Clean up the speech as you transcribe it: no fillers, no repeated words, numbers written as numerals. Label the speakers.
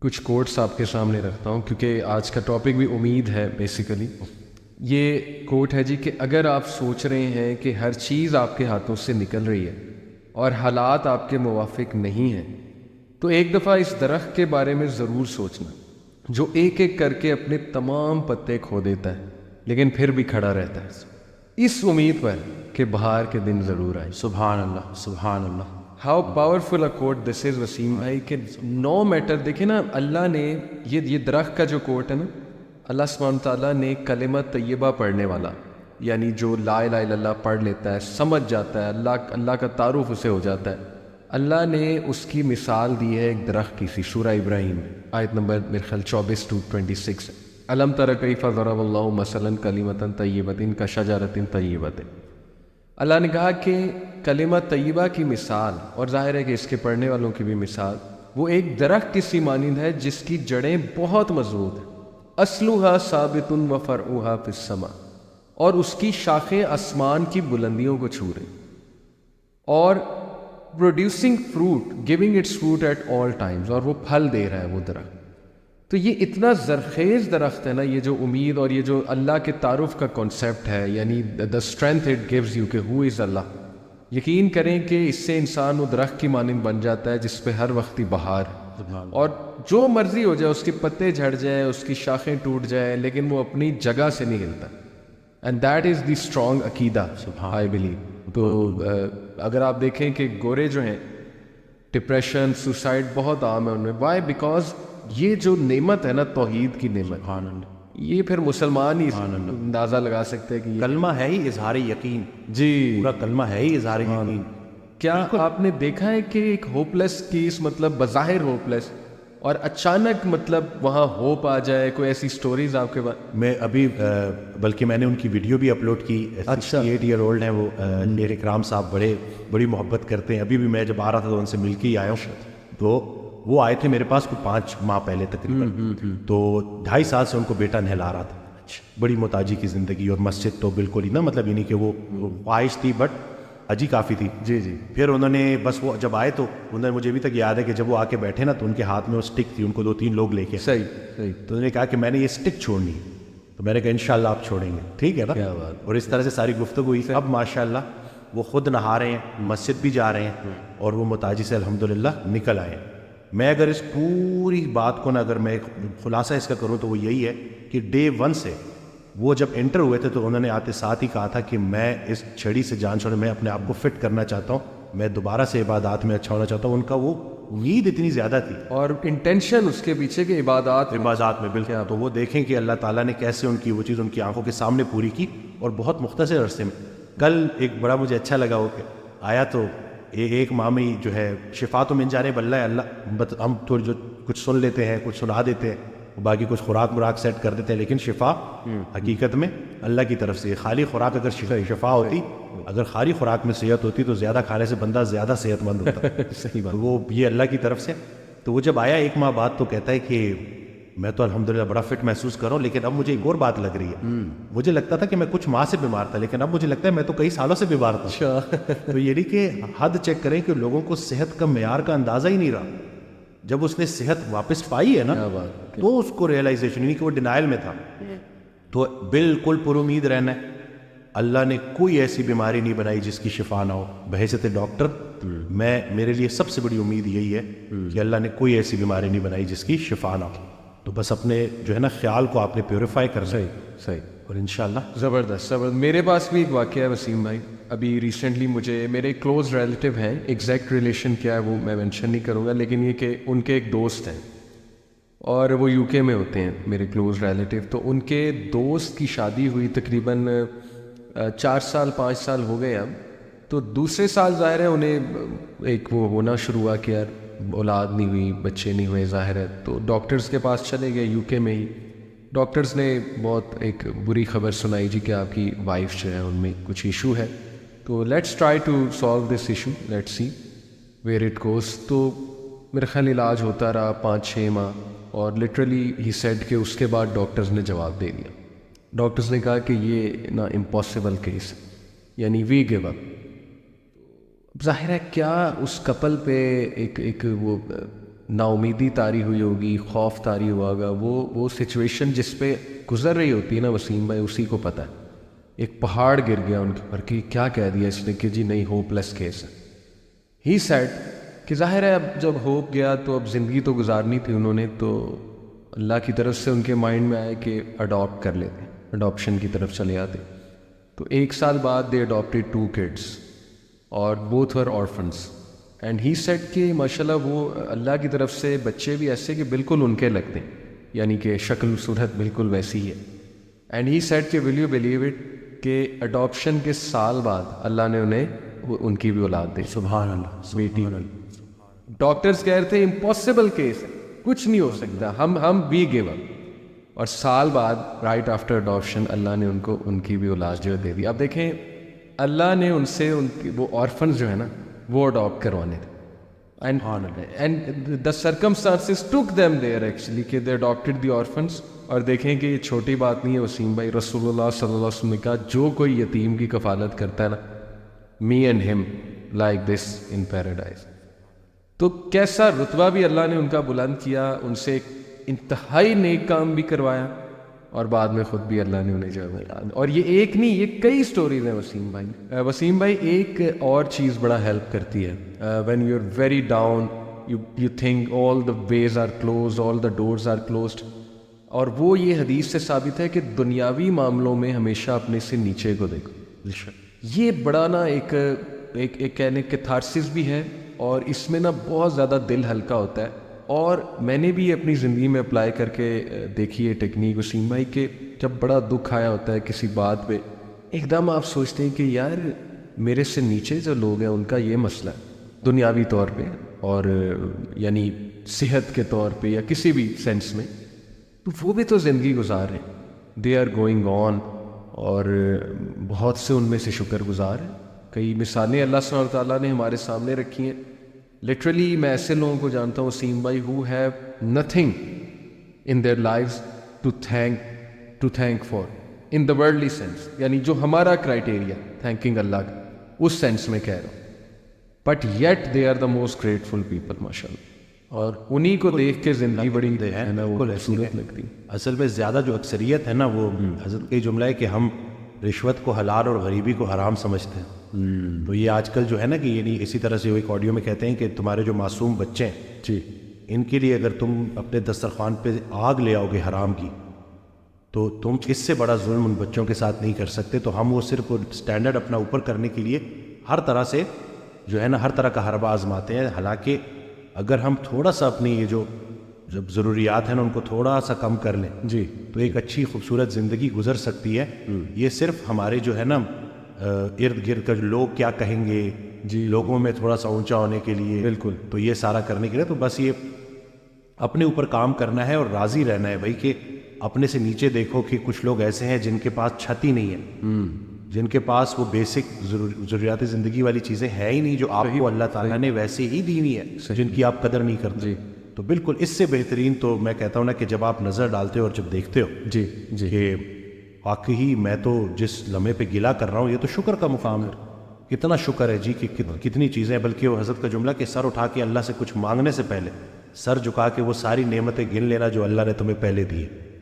Speaker 1: کچھ کوٹس آپ کے سامنے رکھتا ہوں کیونکہ آج کا ٹاپک بھی امید ہے بیسیکلی. یہ کوٹ ہے جی کہ اگر آپ سوچ رہے ہیں کہ ہر چیز آپ کے ہاتھوں سے نکل رہی ہے اور حالات آپ کے موافق نہیں ہیں تو ایک دفعہ اس درخت کے بارے میں ضرور سوچنا جو ایک ایک کر کے اپنے تمام پتے کھو دیتا ہے لیکن پھر بھی کھڑا رہتا ہے اس امید پر کہ بہار کے دن ضرور آئے.
Speaker 2: سبحان اللہ سبحان اللہ.
Speaker 1: ہاؤ پاورفل اے کوٹ دس از وسیم بھائی کہ نو میٹر. دیکھیں نا اللہ نے یہ درخت کا جو کوٹ ہے نا اللہ سبحانہ تعالیٰ نے کلمہ طیبہ پڑھنے والا یعنی جو لا الہ الا اللہ پڑھ لیتا ہے سمجھ جاتا ہے اللہ کا تعارف اسے ہو جاتا ہے. اللہ نے اس کی مثال دی ہے ایک درخت کی سی سورہ ابراہیم آیت نمبر میرے خیال 24-26 الم تر کیف ضرب اللہ مثلا کلمۃ طیبۃ کشجرۃ طیبۃ. اللہ نے کہا کہ کلمہ طیبہ کی مثال اور ظاہر ہے کہ اس کے پڑھنے والوں کی بھی مثال وہ ایک درخت کی سی مانند ہے جس کی جڑیں بہت مضبوط ہیں. اصلها ثابت و فرعها فی السماء اور اس کی شاخیں آسمان کی بلندیوں کو چھو رہی اور producing fruit giving its fruit at all times اور وہ پھل دے رہا ہے وہ درخت. تو یہ اتنا زرخیز درخت ہے نا یہ جو امید اور یہ جو اللہ کے تعارف کا کانسیپٹ ہے یعنی the strength it gives you کہ ہو از اللہ. یقین کریں کہ اس سے انسان وہ درخت کی مانند بن جاتا ہے جس پہ ہر وقت ہی بہار ہے اور جو مرضی ہو جائے اس کے پتے جھڑ جائیں اس کی شاخیں ٹوٹ جائیں لیکن وہ اپنی جگہ سے نہیں ہلتا. And that is the strong عقیدہ آئی بلیو. تو اگر آپ دیکھیں کہ گورے جو ہیں ڈپریشن سوسائڈ بہت عام ہے ان میں. وائی بیکاز یہ جو نعمت ہے نا توحید کی نعمت یہ پھر مسلمان ہی اندازہ لگا سکتے ہیں کہ
Speaker 2: کلمہ ہے ہی اظہار یقین.
Speaker 1: جی
Speaker 2: پورا کلمہ ہے ہی اظہار یقین.
Speaker 1: کیا آپ نے دیکھا ہے کہ ایک ہوپ لیس کیس مطلب بظاہر ہوپ لیس اور اچانک مطلب وہاں ہوپ آ جائے کوئی ایسی سٹوریز آپ کے پاس؟
Speaker 2: میں ابھی بلکہ میں نے ان کی ویڈیو بھی اپلوڈ کی. 68 ایئر اولڈ ہیں وہ میر اکرام صاحب بڑی محبت کرتے ہیں. ابھی بھی میں جب آ رہا تھا تو ان سے مل کے ہی آیا ہوں. تو وہ آئے تھے میرے پاس کوئی 5 ماہ پہلے تقریباً. تو 2.5 سال سے ان کو بیٹا نہلا رہا تھا. بڑی محتاجی کی زندگی اور مسجد تو بالکل ہی نا مطلب یہ نہیں کہ وہ خواہش تھی بٹ اجی کافی تھی.
Speaker 1: جی جی.
Speaker 2: پھر انہوں نے بس وہ جب آئے تو انہوں نے مجھے ابھی تک یاد ہے کہ جب وہ آ کے بیٹھے نا تو ان کے ہاتھ میں وہ اسٹک تھی. ان کو 2-3 لوگ لے کے
Speaker 1: صحیح
Speaker 2: تو انہوں نے کہا کہ میں نے یہ اسٹک چھوڑنی. تو میں نے کہا انشاءاللہ آپ چھوڑیں گے. ٹھیک ہے نا.
Speaker 1: کیا بات.
Speaker 2: اور اس طرح سے ساری گفتگو ہوئی. اب ماشاءاللہ وہ خود نہا رہے ہیں مسجد بھی جا رہے ہیں اور وہ محتاجی سے الحمدللہ نکل آئے ہیں. میں اگر اس پوری بات کو نا اگر میں خلاصہ اس کا کروں تو وہ یہی ہے کہ ڈے 1 سے وہ جب انٹر ہوئے تھے تو انہوں نے آتے ساتھ ہی کہا تھا کہ میں اس چھڑی سے جان چھوڑے میں اپنے آپ کو فٹ کرنا چاہتا ہوں. میں دوبارہ سے عبادات میں اچھا ہونا چاہتا ہوں. ان کا وہ امید اتنی زیادہ تھی
Speaker 1: اور انٹینشن اس کے پیچھے کہ عبادات
Speaker 2: میں بالکل. تو وہ دیکھیں کہ اللہ تعالیٰ نے کیسے ان کی وہ چیز ان کی آنکھوں کے سامنے پوری کی اور بہت مختصر عرصے میں. کل ایک بڑا مجھے اچھا لگا وہ کہ آیا تو ایک مامی جو ہے شفا تو من جانب اللہ ہم تھوڑی جو کچھ سن لیتے ہیں کچھ سنا دیتے ہیں باقی کچھ خوراک سیٹ کر دیتے ہیں لیکن شفا حقیقت میں اللہ کی طرف سے. خالی خوراک اگر شفا ہوتی اگر خالی خوراک میں صحت ہوتی تو زیادہ کھانے سے بندہ زیادہ صحت مند ہوتا.
Speaker 1: صحیح بات.
Speaker 2: وہ یہ اللہ کی طرف سے. تو وہ جب آیا 1 ماہ بعد تو کہتا ہے کہ میں تو الحمدللہ بڑا فٹ محسوس کر رہا ہوں لیکن اب مجھے ایک اور بات لگ رہی ہے. مجھے لگتا تھا کہ میں کچھ ماہ سے بیمار تھا لیکن اب مجھے لگتا ہے میں تو کئی سالوں سے بیمار تھا. تو یہ نہیں کہ حد چیک کریں کہ لوگوں کو صحت کا معیار کا اندازہ ہی نہیں رہا. جب اس نے صحت واپس پائی ہے نا تو اس کو ریئلائزیشن نہیں کہ وہ ڈینائل میں تھا. تو بالکل پر امید رہنا ہے. اللہ نے کوئی ایسی بیماری نہیں بنائی جس کی شفا نہ ہو. بحیثیت ڈاکٹر میرے لیے سب سے بڑی امید یہی ہے کہ اللہ نے کوئی ایسی بیماری نہیں بنائی جس کی شفا نہ ہو. تو بس اپنے جو ہے نا خیال کو آپ نے پیوریفائی کرنا.
Speaker 1: صحیح.
Speaker 2: اور انشاءاللہ
Speaker 1: زبردست. میرے پاس بھی ایک واقعہ ہے وسیم بھائی. ابھی ریسنٹلی مجھے میرے کلوز ریلیٹیو ہیں ایگزیکٹ ریلیشن کیا ہے وہ میں مینشن نہیں کروں گا لیکن یہ کہ ان کے ایک دوست ہیں اور وہ یو کے میں ہوتے ہیں میرے کلوز ریلیٹیو. تو ان کے دوست کی شادی ہوئی تقریباً 4 سال 5 سال ہو گئے اب. تو دوسرے سال ظاہر ہے انہیں ایک وہ ہونا شروع ہوا کہ یار اولاد نہیں ہوئی بچے نہیں ہوئے ظاہر ہے. تو ڈاکٹرز کے پاس چلے گئے یو کے میں ہی. ڈاکٹرز نے بہت ایک بری خبر سنائی جی کہ آپ کی وائف جو ہے ان میں کچھ ایشو ہے. تو let's try to solve this issue let's see where it goes. تو میرے خیال علاج ہوتا رہا 5-6 ماہ اور لٹرلی ہی سیڈ کہ اس کے بعد ڈاکٹرز نے جواب دے دیا. ڈاکٹرز نے کہا کہ یہ نا امپاسبل کیس ہے یعنی وی گیو اپ. ظاہر ہے کیا اس کپل پہ ایک وہ نا امیدی طاری ہوئی ہوگی, خوف طاری ہوا ہوگا, وہ سچویشن جس پہ گزر رہی ہوتی ہے نا وسیم بھائی, اسی کو پتہ ہے. ایک پہاڑ گر گیا ان کے اوپر کہ کیا کہہ دیا اس نے کہ جی نہیں ہوپ لیس کیس ہے. ہی سیڈ کہ ظاہر ہے اب جب ہوپ گیا تو اب زندگی تو گزارنی تھی انہوں نے, تو اللہ کی طرف سے ان کے مائنڈ میں آئے کہ اڈاپٹ کر لیتے, اڈاپشن کی طرف چلے آتے. تو 1 سال بعد دے اڈاپٹیڈ 2 kids اور both were orphans. And he said کہ ماشاءاللہ وہ اللہ کی طرف سے بچے بھی ایسے کہ بالکل ان کے لگتے ہیں, یعنی کہ شکل صورت بالکل ویسی ہی ہے. اینڈ ہی سیڈ کہ ول یو بلیو اٹ کہ اڈاپشن کے سال بعد اللہ نے انہیں ان کی بھی اولاد دی.
Speaker 2: سبحان اللہ,
Speaker 1: بیٹی. ڈاکٹرز کہہ رہے تھے امپاسبل کیس ہے, کچھ نہیں ہو سکتا, ہم وی گیو اپ. اور سال بعد رائٹ آفٹر اڈاپشن اللہ نے ان کو ان کی بھی اولاد جو دے دی. اب دیکھیں اللہ نے ان سے ان کی وہ آرفنز جو ہے نا وہ اڈاپٹ کروانے تھے. And the circumstances took them there actually کہ دے اڈاپٹیڈ دی آرفنز. اور دیکھیں کہ یہ چھوٹی بات نہیں ہے وسیم بھائی, رسول اللہ صلی اللہ علیہ وسلم نے کہا جو کوئی یتیم کی کفالت کرتا ہے نا, می اینڈ ہم لائک دس ان پیراڈائز. تو کیسا رتبہ بھی اللہ نے ان کا بلند کیا, ان سے ایک انتہائی نیک کام بھی کروایا, اور بعد میں خود بھی اللہ نے انہیں جو ہے. اور یہ ایک نہیں, یہ کئی سٹوریز ہیں وسیم بھائی. وسیم بھائی ایک اور چیز بڑا ہیلپ کرتی ہے, when you are very down you think all the ways are closed, all the doors are closed. اور وہ یہ حدیث سے ثابت ہے کہ دنیاوی معاملوں میں ہمیشہ اپنے سے نیچے کو دیکھو. یہ بڑا نا ایک کہنے کیتھارسس بھی ہے, اور اس میں نا بہت زیادہ دل ہلکا ہوتا ہے. اور میں نے بھی اپنی زندگی میں اپلائی کر کے دیکھی ہے ٹیکنیک وسیم بھائی, کہ جب بڑا دکھ آیا ہوتا ہے کسی بات پہ, ایک دم آپ سوچتے ہیں کہ یار میرے سے نیچے جو لوگ ہیں ان کا یہ مسئلہ ہے دنیاوی طور پہ, اور یعنی صحت کے طور پہ یا کسی بھی سینس میں, تو وہ بھی تو زندگی گزار رہے ہیں, دے آر گوئنگ آن. اور بہت سے ان میں سے شکر گزار ہیں. کئی مثالیں اللہ سبحانہ تعالیٰ نے ہمارے سامنے رکھی ہیں. لٹرلی میں ایسے لوگوں کو جانتا ہوں وسیم بھائی who have nothing in their lives to thank for in the worldly sense, یعنی جو ہمارا کرائٹیریا تھینکنگ اللہ کا اس سینس میں کہہ رہا ہوں, but yet they are the most grateful people ماشاء اللہ. اور انہی کو دیکھ کے زندگی بڑی ہے نا وہ خوبصورت لگتی.
Speaker 2: اصل میں زیادہ جو اکثریت ہے نا وہ حضرت کا جملہ ہے کہ ہم رشوت کو حلال اور غریبی کو حرام سمجھتے ہیں. تو یہ آج کل جو ہے نا کہ یعنی اسی طرح سے وہ ایک آڈیو میں کہتے ہیں کہ تمہارے جو معصوم بچے ہیں
Speaker 1: جی,
Speaker 2: ان کے لیے اگر تم اپنے دسترخوان پہ آگ لے آؤ گے حرام کی, تو تم اس سے بڑا ظلم ان بچوں کے ساتھ نہیں کر سکتے. تو ہم وہ صرف سٹینڈرڈ اپنا اوپر کرنے کے لیے ہر طرح سے جو ہے نا ہر طرح کا حربہ آزماتے ہیں. حالانکہ اگر ہم تھوڑا سا اپنی یہ جو جب ضروریات ہیں نا ان کو تھوڑا سا کم کر لیں
Speaker 1: جی,
Speaker 2: تو ایک اچھی خوبصورت زندگی گزر سکتی ہے. یہ صرف ہمارے جو ہے نا ارد گرد کا جو لوگ کیا کہیں گے
Speaker 1: جی,
Speaker 2: لوگوں میں تھوڑا سا اونچا ہونے کے لیے,
Speaker 1: بالکل,
Speaker 2: تو یہ سارا کرنے کے لیے تو بس یہ اپنے اوپر کام کرنا ہے اور راضی رہنا ہے بھائی کہ اپنے سے نیچے دیکھو کہ کچھ لوگ ایسے ہیں جن کے پاس چھت ہی نہیں ہے, جن کے پاس وہ بیسک ضروریات زندگی والی چیزیں ہیں ہی نہیں جو آپ کو اللہ تعالیٰ نے ویسے ہی دی ہوئی ہے, جن کی آپ قدر نہیں کرتے.
Speaker 1: جی,
Speaker 2: تو بالکل اس سے بہترین تو میں کہتا ہوں نا کہ جب آپ نظر ڈالتے ہو اور جب دیکھتے ہو
Speaker 1: جی جی
Speaker 2: کہ واقعی میں تو جس لمحے پہ گلا کر رہا ہوں یہ تو شکر کا مقام ہے, کتنا شکر ہے جی کہ کتنی چیزیں. بلکہ وہ حضرت کا جملہ کہ سر اٹھا کے اللہ سے کچھ مانگنے سے پہلے سر جھکا کے وہ ساری نعمتیں گن لینا جو اللہ نے تمہیں پہلے دی ہے.